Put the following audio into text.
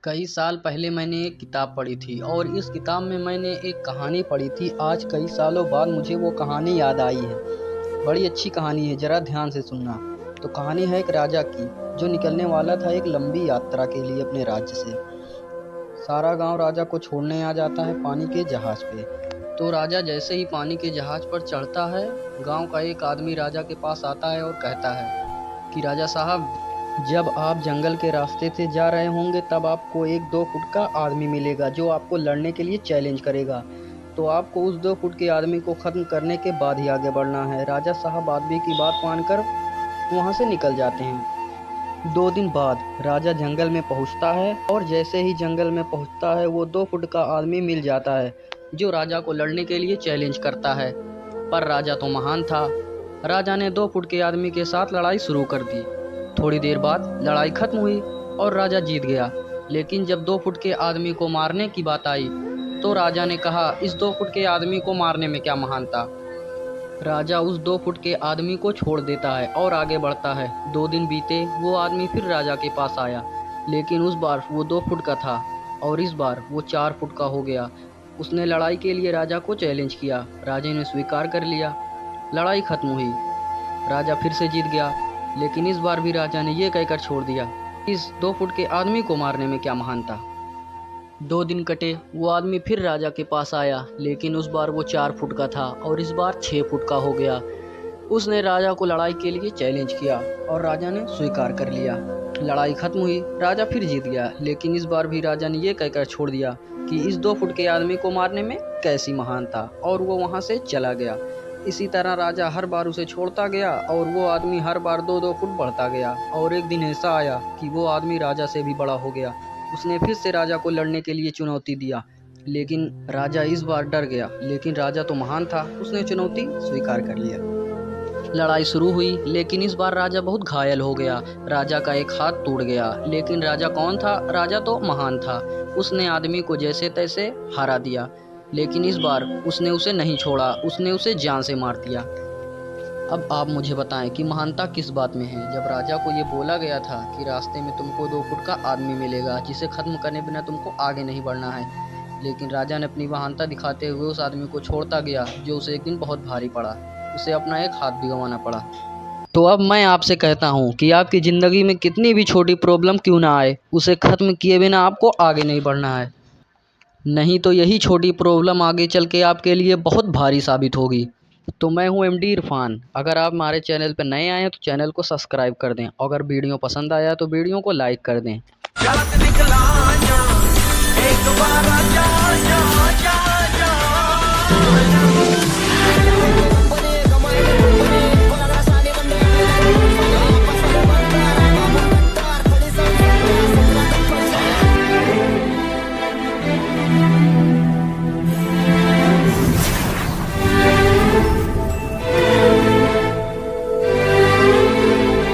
कई साल पहले मैंने एक किताब पढ़ी थी और इस किताब में मैंने एक कहानी पढ़ी थी। आज कई सालों बाद मुझे वो कहानी याद आई है। बड़ी अच्छी कहानी है, ज़रा ध्यान से सुनना। तो कहानी है एक राजा की जो निकलने वाला था एक लंबी यात्रा के लिए अपने राज्य से। सारा गांव राजा को छोड़ने आ जाता है पानी के जहाज पे। तो राजा जैसे ही पानी के जहाज पर चढ़ता है, गांव का एक आदमी राजा के पास आता है और कहता है कि राजा साहब, जब आप जंगल के रास्ते से जा रहे होंगे तब आपको एक 2 फुट का आदमी मिलेगा जो आपको लड़ने के लिए चैलेंज करेगा। तो आपको उस 2 फुट के आदमी को ख़त्म करने के बाद ही आगे बढ़ना है। राजा साहब आदमी की बात मानकर वहाँ से निकल जाते हैं। 2 दिन बाद राजा जंगल में पहुँचता है और जैसे ही जंगल में पहुँचता है वो 2 फुट का आदमी मिल जाता है जो राजा को लड़ने के लिए चैलेंज करता है। पर राजा तो महान था। राजा ने 2 फुट के आदमी के साथ लड़ाई शुरू कर दी। थोड़ी देर बाद लड़ाई खत्म हुई और राजा जीत गया। लेकिन जब 2 फुट के आदमी को मारने की बात आई तो राजा ने कहा, इस 2 फुट के आदमी को मारने में क्या महानता। राजा उस 2 फुट के आदमी को छोड़ देता है और आगे बढ़ता है। 2 दिन बीते, वो आदमी फिर राजा के पास आया, लेकिन उस बार वो 2 फुट का था और इस बार वो 4 फुट का हो गया। उसने लड़ाई के लिए राजा को चैलेंज किया। राजा ने स्वीकार कर लिया। लड़ाई खत्म हुई। राजा फिर से जीत गया, लेकिन इस बार भी राजा ने ये कहकर छोड़ दिया, इस 2 फुट के आदमी को मारने में क्या महानता। 2 दिन कटे, वो आदमी फिर राजा के पास आया, लेकिन उस बार वो 4 फुट का था और इस बार 6 फुट का हो गया। उसने राजा को लड़ाई के लिए चैलेंज किया और राजा ने स्वीकार कर लिया। लड़ाई खत्म हुई। राजा फिर जीत गया, लेकिन इस बार भी राजा ने ये कहकर छोड़ दिया कि इस 2 फुट के आदमी को मारने में कैसी महानता, और वो वहाँ से चला गया। इसी तरह राजा हर बार उसे छोड़ता गया और वो आदमी हर बार 2-2 फुट बढ़ता गया। और एक दिन ऐसा आया कि वो आदमी राजा से भी बड़ा हो गया। उसने फिर से राजा को लड़ने के लिए चुनौती दिया, लेकिन राजा इस बार डर गया। लेकिन राजा तो महान था, उसने चुनौती स्वीकार कर लिया। लड़ाई शुरू हुई, लेकिन इस बार राजा बहुत घायल हो गया। राजा का एक हाथ टूट गया। लेकिन राजा कौन था? राजा तो महान था। उसने आदमी को जैसे तैसे हरा दिया, लेकिन इस बार उसने उसे नहीं छोड़ा, उसने उसे जान से मार दिया। अब आप मुझे बताएं कि महानता किस बात में है। जब राजा को ये बोला गया था कि रास्ते में तुमको 2 फुट का आदमी मिलेगा जिसे खत्म करने बिना तुमको आगे नहीं बढ़ना है, लेकिन राजा ने अपनी महानता दिखाते हुए उस आदमी को छोड़ता गया, जो उसे एक दिन बहुत भारी पड़ा। उसे अपना एक हाथ भी गंवाना पड़ा। तो अब मैं आपसे कहता हूँ कि आपकी ज़िंदगी में कितनी भी छोटी प्रॉब्लम क्यों ना आए, उसे ख़त्म किए बिना आपको आगे नहीं बढ़ना है। नहीं तो यही छोटी प्रॉब्लम आगे चल के आपके लिए बहुत भारी साबित होगी। तो मैं हूँ एमडी इरफान। अगर आप हमारे चैनल पर नए आए हैं तो चैनल को सब्सक्राइब कर दें। अगर वीडियो पसंद आया तो वीडियो को लाइक कर दें।